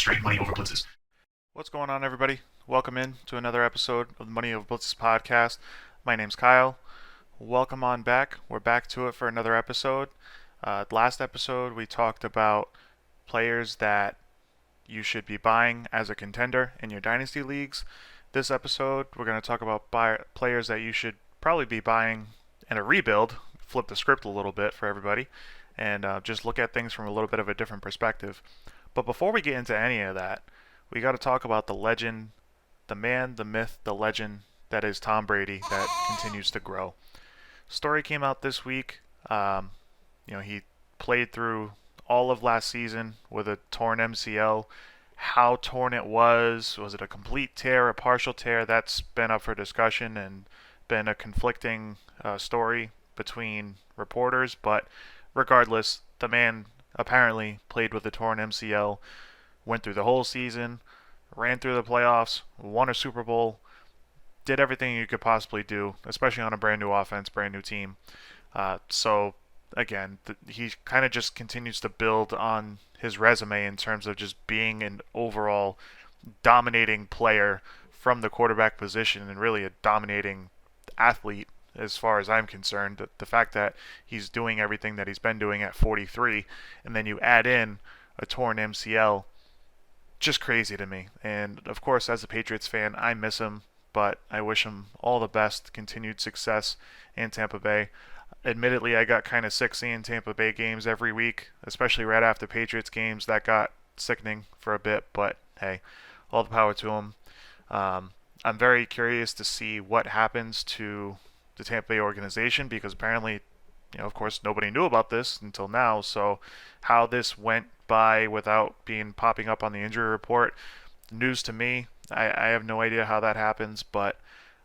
straight money over blitzes. What's going on, everybody? Welcome in to another episode of the Money Over Blitzes podcast. My name's Kyle. Welcome on back. We're back to it for another episode. Last episode, we talked about players that you should be buying as a contender in your dynasty leagues. This episode, we're going to talk about players that you should probably be buying in a rebuild. Flip the script a little bit for everybody and just look at things from a little bit of a different perspective. But before we get into any of that, we got to talk about the legend, the man, the myth, the legend that is Tom Brady that continues to grow. Story came out this week. He played through all of last season with a torn MCL. How torn it was it a complete tear, a partial tear? That's been up for discussion and been a conflicting story between reporters. But regardless, the man apparently played with a torn MCL, went through the whole season, ran through the playoffs, won a Super Bowl, did everything you could possibly do, especially on a brand new offense, brand new team. So again, he kind of just continues to build on his resume in terms of just being an overall dominating player from the quarterback position and really a dominating athlete as far as I'm concerned. The fact that he's doing everything that he's been doing at 43, and then you add in a torn MCL, just crazy to me. And of course, as a Patriots fan, I miss him, but I wish him all the best, continued success in Tampa Bay. Admittedly, I got kind of sick seeing Tampa Bay games every week, especially right after Patriots games. That got sickening for a bit, but hey, all the power to him. I'm very curious to see what happens to the Tampa Bay organization because apparently, of course, nobody knew about this until now. So, how this went by without being popping up on the injury report, news to me. I have no idea how that happens, but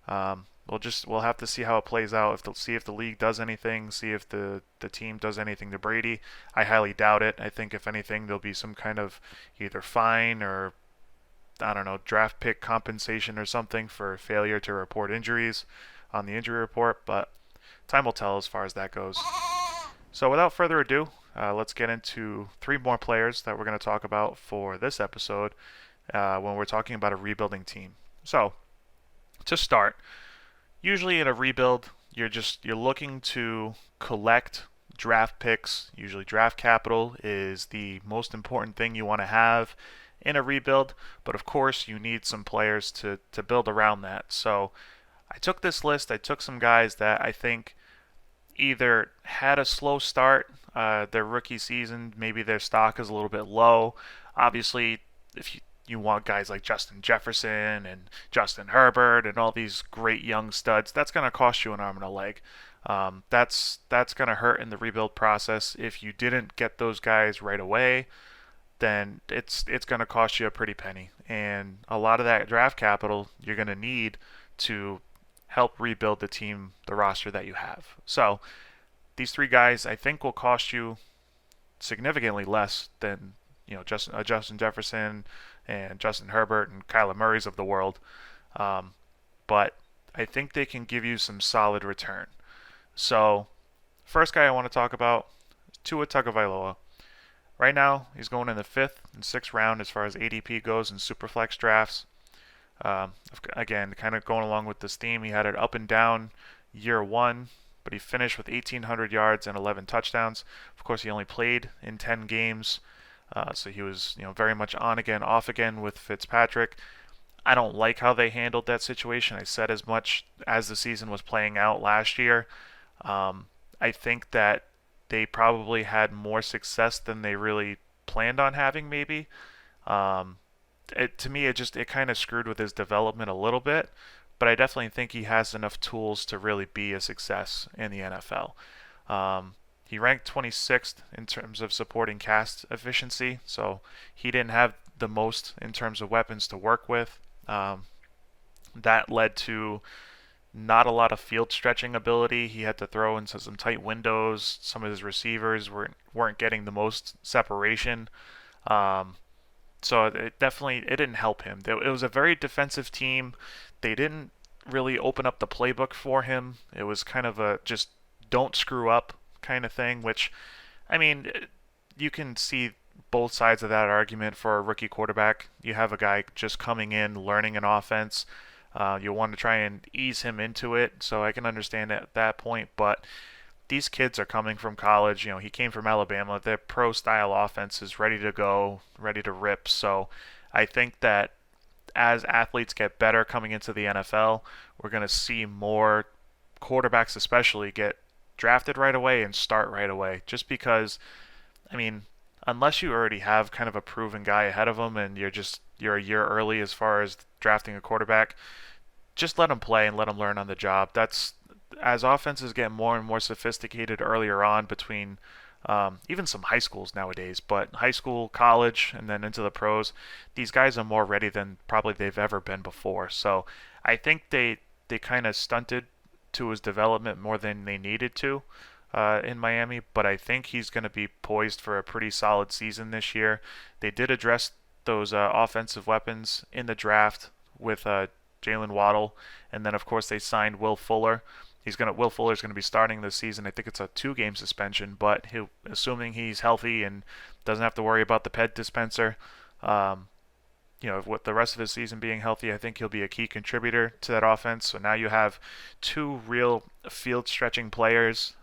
we'll have to see how it plays out. See if the league does anything, see if the team does anything to Brady. I highly doubt it. I think if anything, there'll be some kind of either fine or I don't know, draft pick compensation or something for failure to report injuries on the injury report, but time will tell as far as that goes. So without further ado, let's get into three more players that we're going to talk about for this episode when we're talking about a rebuilding team. So to start, usually in a rebuild, you're looking to collect draft picks. Usually draft capital is the most important thing you want to have in a rebuild, but of course you need some players to build around that. So I took this list, I took some guys that I think either had a slow start, their rookie season, maybe their stock is a little bit low. Obviously, if you want guys like Justin Jefferson and Justin Herbert and all these great young studs, that's going to cost you an arm and a leg. That's going to hurt in the rebuild process. If you didn't get those guys right away, then it's going to cost you a pretty penny. And a lot of that draft capital you're going to need to help rebuild the team, the roster that you have. So these three guys I think will cost you significantly less than Justin Jefferson and Justin Herbert and Kyler Murray's of the world. But I think they can give you some solid return. So first guy I want to talk about is Tua Tagovailoa. Right now, he's going in the 5th and 6th round as far as ADP goes in Superflex drafts. Again, kind of going along with this theme, he had an up and down year one, but he finished with 1,800 yards and 11 touchdowns. Of course, he only played in 10 games, so he was very much on again, off again with Fitzpatrick. I don't like how they handled that situation. I said as much as the season was playing out last year. I think that they probably had more success than they really planned on having, maybe. To me, it kind of screwed with his development a little bit, but I definitely think he has enough tools to really be a success in the NFL. He ranked 26th in terms of supporting cast efficiency, so he didn't have the most in terms of weapons to work with. That led to not a lot of field stretching ability. He had to throw into some tight windows. Some of his receivers weren't getting the most separation. So it didn't help him. It was a very defensive team. They didn't really open up the playbook for him. It was kind of a just don't screw up kind of thing, which, I mean, you can see both sides of that argument for a rookie quarterback. You have a guy just coming in, learning an offense. You want to try and ease him into it, so I can understand at that point. But these kids are coming from college. He came from Alabama. Their pro-style offense is ready to go, ready to rip. So I think that as athletes get better coming into the NFL, we're going to see more quarterbacks, especially, get drafted right away and start right away. Just because, I mean, unless you already have kind of a proven guy ahead of them and you're a year early as far as drafting a quarterback, just let them play and let them learn on the job. That's as offenses get more and more sophisticated earlier on between even some high schools nowadays, but high school, college, and then into the pros, these guys are more ready than probably they've ever been before. So I think they kind of stunted to his development more than they needed to in Miami, but I think he's going to be poised for a pretty solid season this year. They did address those offensive weapons in the draft with Jalen Waddle, and then of course they signed Will Fuller. Will Fuller's gonna be starting this season. I think it's a 2-game suspension, but assuming he's healthy and doesn't have to worry about the ped dispenser, um, with the rest of his season being healthy, I think he'll be a key contributor to that offense. So now you have two real field stretching players.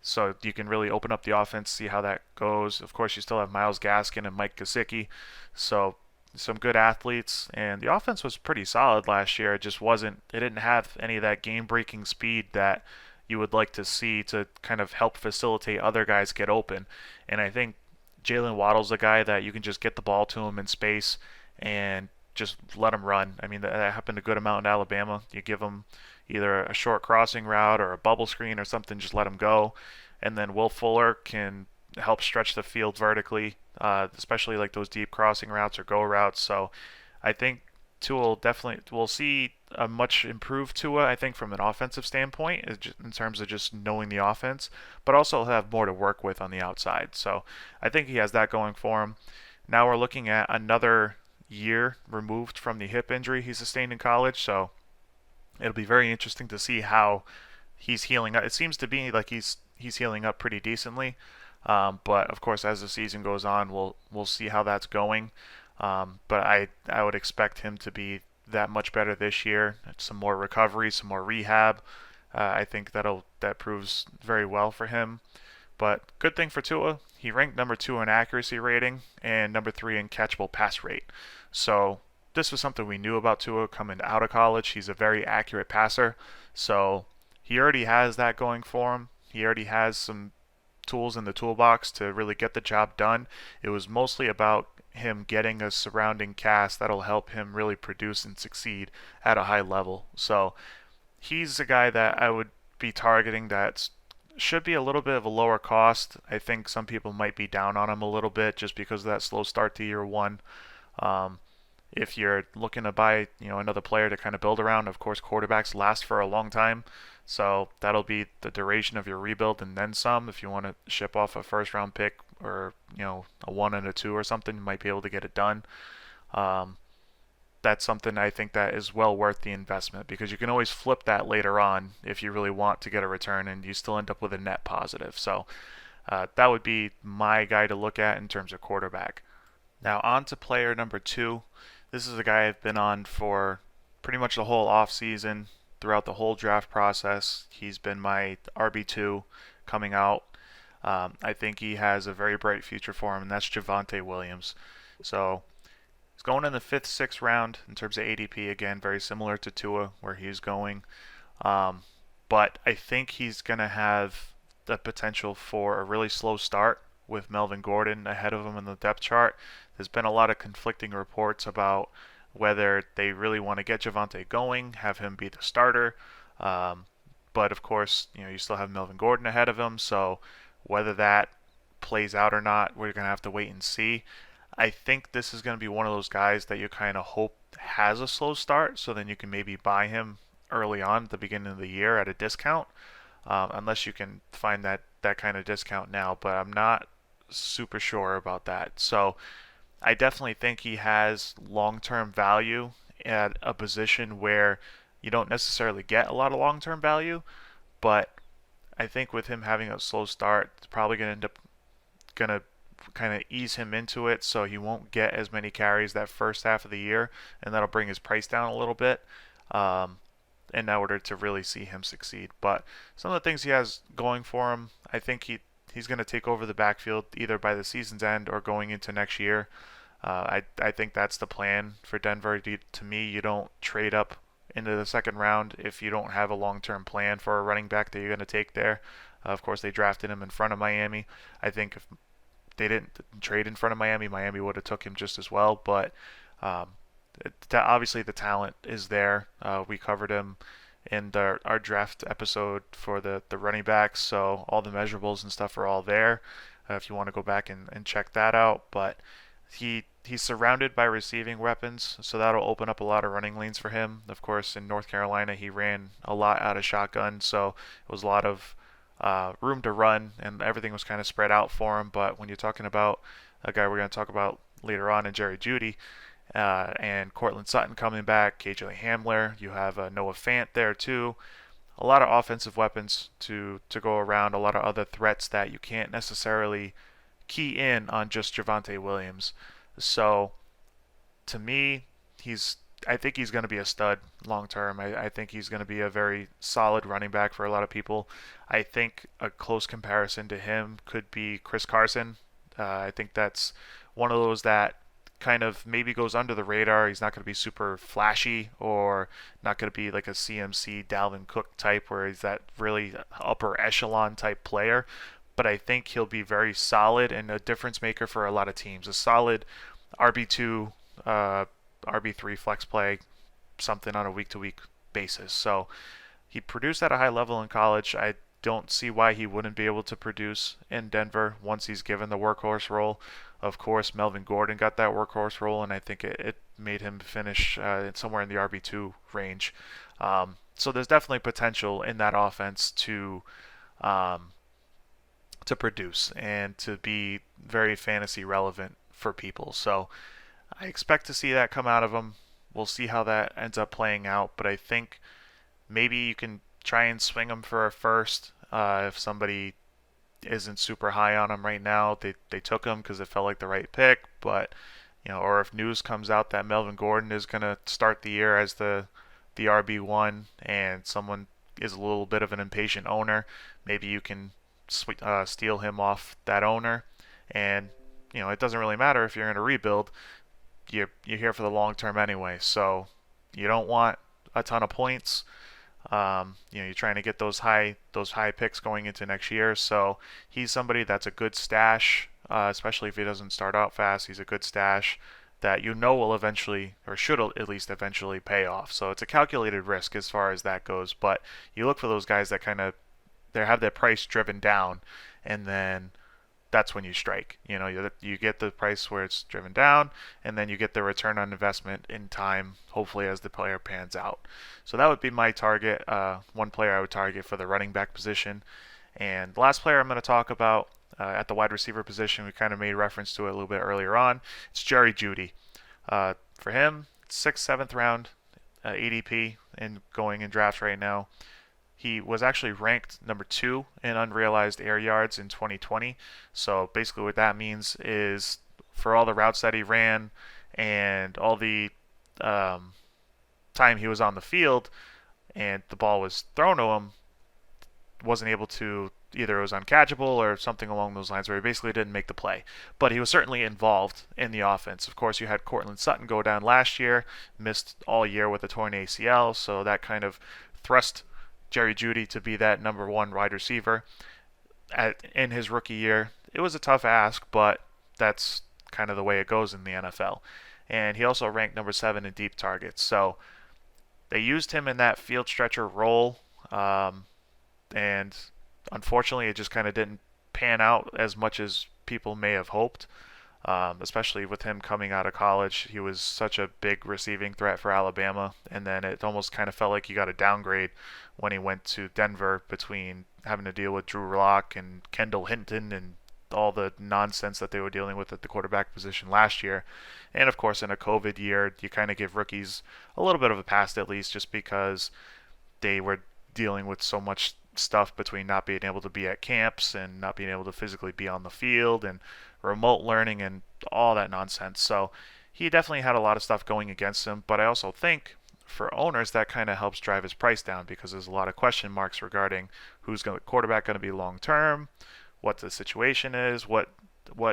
So you can really open up the offense, see how that goes. Of course, you still have Myles Gaskin and Mike Gesicki, so some good athletes, and the offense was pretty solid last year. It just wasn't. It didn't have any of that game-breaking speed that you would like to see to kind of help facilitate other guys get open. And I think Jalen Waddle's a guy that you can just get the ball to him in space and just let him run. I mean, that happened a good amount in Alabama. You give him either a short crossing route or a bubble screen or something, just let him go. And then Will Fuller can help stretch the field vertically, especially like those deep crossing routes or go routes. So I think Tua will see a much improved Tua, I think, from an offensive standpoint, in terms of just knowing the offense, but also have more to work with on the outside. So I think he has that going for him. Now we're looking at another year removed from the hip injury he sustained in college, so it'll be very interesting to see how he's healing up. It seems to be like he's healing up pretty decently, but of course, as the season goes on, we'll see how that's going. But I would expect him to be that much better this year. Some more recovery, some more rehab. I think that proves very well for him. But good thing for Tua, he ranked number 2 in accuracy rating and number 3 in catchable pass rate. So this was something we knew about Tua coming out of college. He's a very accurate passer. So he already has that going for him. He already has some tools in the toolbox to really get the job done. It was mostly about him getting a surrounding cast that'll help him really produce and succeed at a high level. So he's a guy that I would be targeting that should be a little bit of a lower cost. I think some people might be down on him a little bit just because of that slow start to year one. Um, if you're looking to buy, another player to kind of build around, of course, quarterbacks last for a long time. So that'll be the duration of your rebuild and then some. If you want to ship off a first round pick or, a 1 and a 2 or something, you might be able to get it done. That's something I think that is well worth the investment because you can always flip that later on if you really want to get a return and you still end up with a net positive. So that would be my guy to look at in terms of quarterback. Now on to player number 2. This is a guy I've been on for pretty much the whole off season, throughout the whole draft process. He's been my RB2 coming out. I think he has a very bright future for him, and that's Javonte Williams. So he's going in the 5th, 6th round in terms of ADP. Again, very similar to Tua, where he's going. But I think he's going to have the potential for a really slow start with Melvin Gordon ahead of him in the depth chart. There's been a lot of conflicting reports about whether they really want to get Javonte going, have him be the starter. But of course, you still have Melvin Gordon ahead of him, so whether that plays out or not, we're going to have to wait and see. I think this is going to be one of those guys that you kind of hope has a slow start, so then you can maybe buy him early on at the beginning of the year at a discount, unless you can find that kind of discount now, but I'm not super sure about that. So I definitely think he has long-term value at a position where you don't necessarily get a lot of long-term value, but I think with him having a slow start, it's probably going to kind of ease him into it so he won't get as many carries that first half of the year, and that'll bring his price down a little bit. Um, in order to really see him succeed. But some of the things he has going for him, I think he's going to take over the backfield either by the season's end or going into next year. I think that's the plan for Denver. To me, you don't trade up into the second round if you don't have a long-term plan for a running back that you're going to take there. Of course, they drafted him in front of Miami. I think if they didn't trade in front of Miami, Miami would have took him just as well. But um, obviously the talent is there. We covered him in our draft episode for the running backs, so all the measurables and stuff are all there if you want to go back and check that out. But he's surrounded by receiving weapons, so that'll open up a lot of running lanes for him. Of course, in North Carolina, he ran a lot out of shotgun, so it was a lot of room to run, and everything was kind of spread out for him. But when you're talking about a guy we're going to talk about later on in Jerry Jeudy, and Cortland Sutton coming back, KJ Hamler, you have Noah Fant there too. A lot of offensive weapons to go around, a lot of other threats that you can't necessarily key in on just Javonte Williams. So to me, I think he's going to be a stud long term. I think he's going to be a very solid running back for a lot of people. I think a close comparison to him could be Chris Carson. I think that's one of those that kind of maybe goes under the radar. He's not going to be super flashy or not going to be like a CMC Dalvin Cook type where he's that really upper echelon type player. But I think he'll be very solid and a difference maker for a lot of teams. A solid RB2, RB3 flex play, something on a week-to-week basis. So he produced at a high level in college. I don't see why he wouldn't be able to produce in Denver once he's given the workhorse role. Of course, Melvin Gordon got that workhorse role, and I think it made him finish somewhere in the RB2 range. So there's definitely potential in that offense um, to produce and to be very fantasy relevant for people. So I expect to see that come out of him. We'll see how that ends up playing out, but I think maybe you can try and swing him for a first if somebody isn't super high on him right now. They took him because it felt like the right pick, but or if news comes out that Melvin Gordon is going to start the year as the RB1 and someone is a little bit of an impatient owner, maybe you can steal him off that owner. And it doesn't really matter if you're in a rebuild. You're here for the long term anyway, so you don't want a ton of points. You're trying to get those high picks going into next year. So he's somebody that's a good stash, especially if he doesn't start out fast. He's a good stash that will eventually, or should at least eventually, pay off. So it's a calculated risk as far as that goes. But you look for those guys that they have their price driven down, and then that's when you strike. You get the price where it's driven down, and then you get the return on investment in time, hopefully as the player pans out. So that would be my target, one player I would target for the running back position. And the last player I'm going to talk about at the wide receiver position, we kind of made reference to it a little bit earlier on. It's Jerry Jeudy. For him, 6th, 7th round ADP and going in drafts right now. He was actually ranked number 2 in unrealized air yards in 2020. So basically what that means is for all the routes that he ran and all the time he was on the field and the ball was thrown to him, wasn't able to, either it was uncatchable or something along those lines where he basically didn't make the play. But he was certainly involved in the offense. Of course, you had Cortland Sutton go down last year, missed all year with a torn ACL, so that kind of thrust Jerry Jeudy to be that number 1 wide receiver in his rookie year. It was a tough ask, but that's kind of the way it goes in the NFL. And he also ranked number 7 in deep targets. So they used him in that field stretcher role, and unfortunately it just kind of didn't pan out as much as people may have hoped. Especially with him coming out of college. He was such a big receiving threat for Alabama, and then it almost kind of felt like he got a downgrade when he went to Denver between having to deal with Drew Lock and Kendall Hinton and all the nonsense that they were dealing with at the quarterback position last year. And of course, in a COVID year, you kind of give rookies a little bit of a pass at least just because they were dealing with so much stuff between not being able to be at camps and not being able to physically be on the field and remote learning, and all that nonsense. So he definitely had a lot of stuff going against him, but I also think for owners that kind of helps drive his price down because there's a lot of question marks regarding who's going to quarterback going to be long term, what the situation is, what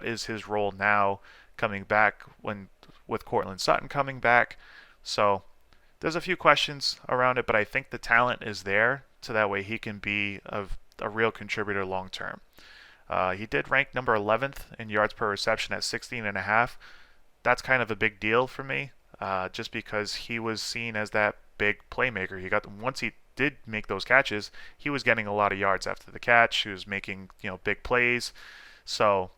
is his role now coming back when with Cortland Sutton coming back. So there's a few questions around it, but I think the talent is there so that way he can be a real contributor long term. He did rank number 11th in yards per reception at 16 and a half. That's kind of a big deal for me, just because he was seen as that big playmaker. Once he did make those catches, he was getting a lot of yards after the catch. He was making big plays. So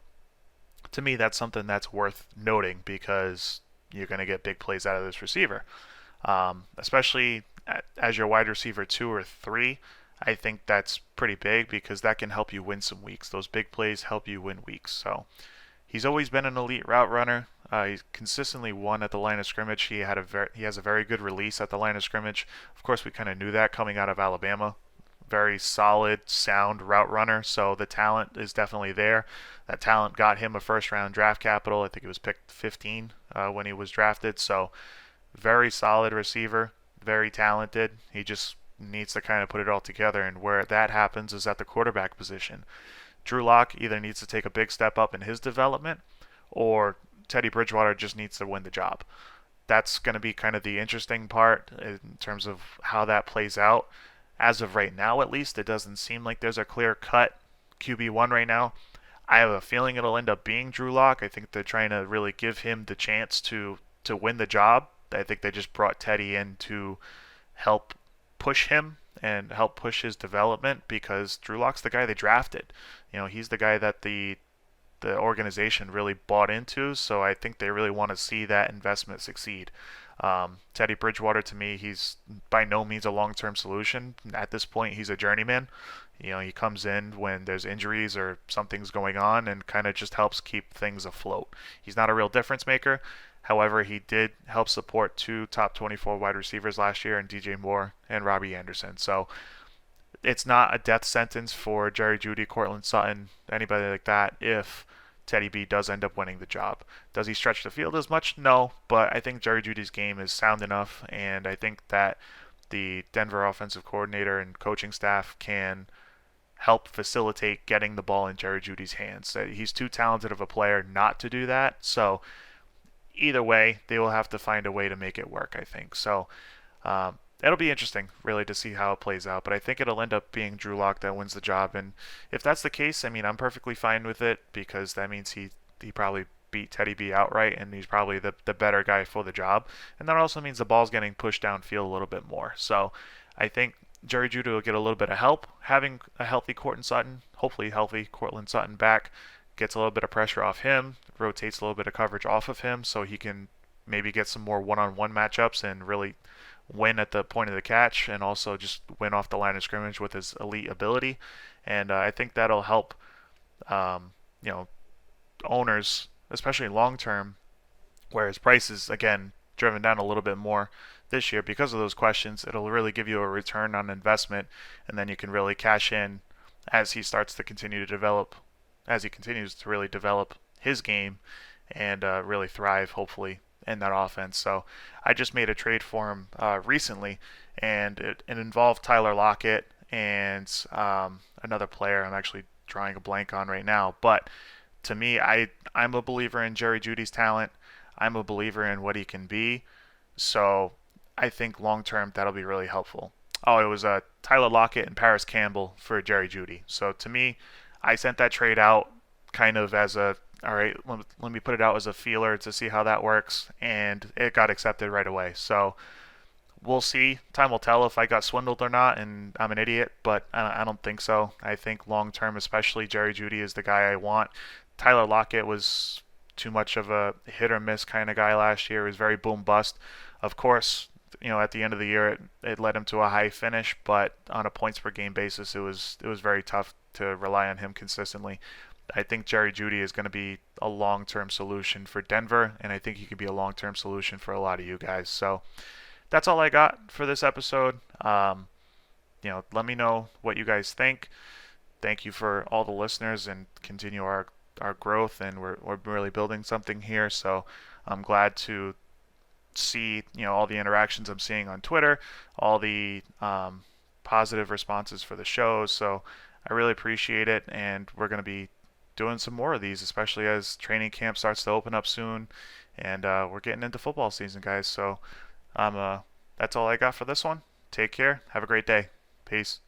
to me, that's something that's worth noting because you're going to get big plays out of this receiver, especially as your wide receiver 2 or 3. I think that's pretty big because that can help you win some weeks. Those big plays help you win weeks. So he's always been an elite route runner. He's consistently won at the line of scrimmage. He has a very good release at the line of scrimmage. Of course, we kind of knew that coming out of Alabama. Very solid, sound route runner. So the talent is definitely there. That talent got him a first-round draft capital. I think he was picked 15 when he was drafted. So very solid receiver, very talented. He just needs to kind of put it all together, and where that happens is at the quarterback position. Drew Lock either needs to take a big step up in his development, or Teddy Bridgewater just needs to win the job. That's going to be kind of the interesting part in terms of how that plays out. As of right now, at least, it doesn't seem like there's a clear-cut QB1 right now. I have a feeling it'll end up being Drew Lock. I think they're trying to really give him the chance to win the job. I think they just brought Teddy in to help push him and help push his development because Drew Lock's the guy they drafted. He's the guy that the organization really bought into, so I think they really want to see that investment succeed. Teddy Bridgewater, to me, he's by no means a long-term solution. At this point, he's a journeyman. He comes in when there's injuries or something's going on and kind of just helps keep things afloat. He's not a real difference maker. However, he did help support 2 top 24 wide receivers last year in DJ Moore and Robbie Anderson. So it's not a death sentence for Jerry Jeudy, Cortland Sutton, anybody like that if Teddy B does end up winning the job. Does he stretch the field as much? No, but I think Jerry Jeudy's game is sound enough, and I think that the Denver offensive coordinator and coaching staff can help facilitate getting the ball in Jerry Jeudy's hands. He's too talented of a player not to do that, so either way, they will have to find a way to make it work, I think. So it'll be interesting, really, to see how it plays out. But I think it'll end up being Drew Lock that wins the job. And if that's the case, I mean, I'm perfectly fine with it because that means he probably beat Teddy B outright, and he's probably the better guy for the job. And that also means the ball's getting pushed downfield a little bit more. So I think Jerry Jeudy will get a little bit of help having a healthy Cortland Sutton, hopefully healthy Cortland Sutton back. Gets a little bit of pressure off him, rotates a little bit of coverage off of him so he can maybe get some more one-on-one matchups and really win at the point of the catch and also just win off the line of scrimmage with his elite ability. And I think that'll help, owners, especially long-term, where his price is, again, driven down a little bit more this year because of those questions. It'll really give you a return on investment, and then you can really cash in as he starts to continue to develop, as he continues to really develop his game and really thrive, hopefully, in that offense. So I just made a trade for him recently, and it involved Tyler Lockett and another player I'm actually drawing a blank on right now. But to me, I'm a believer in Jerry Jeudy's talent. I'm a believer in what he can be. So I think long-term that'll be really helpful. Oh, it was Tyler Lockett and Paris Campbell for Jerry Jeudy. So to me, I sent that trade out kind of as all right, let me put it out as a feeler to see how that works, and it got accepted right away. So we'll see. Time will tell if I got swindled or not, and I'm an idiot, but I don't think so. I think long-term, especially, Jerry Jeudy is the guy I want. Tyler Lockett was too much of a hit-or-miss kind of guy last year. He was very boom-bust. Of course, at the end of the year, it led him to a high finish, but on a points-per-game basis, it was very tough to rely on him consistently. I think Jerry Jeudy is going to be a long-term solution for Denver, and I think he could be a long-term solution for a lot of you guys. So that's all I got for this episode. Let me know what you guys think. Thank you for all the listeners, and continue our our growth, and we're really building something here. So I'm glad to see all the interactions I'm seeing on Twitter, all the positive responses for the shows. So I really appreciate it, and we're going to be doing some more of these, especially as training camp starts to open up soon, and we're getting into football season, guys. So that's all I got for this one. Take care. Have a great day. Peace.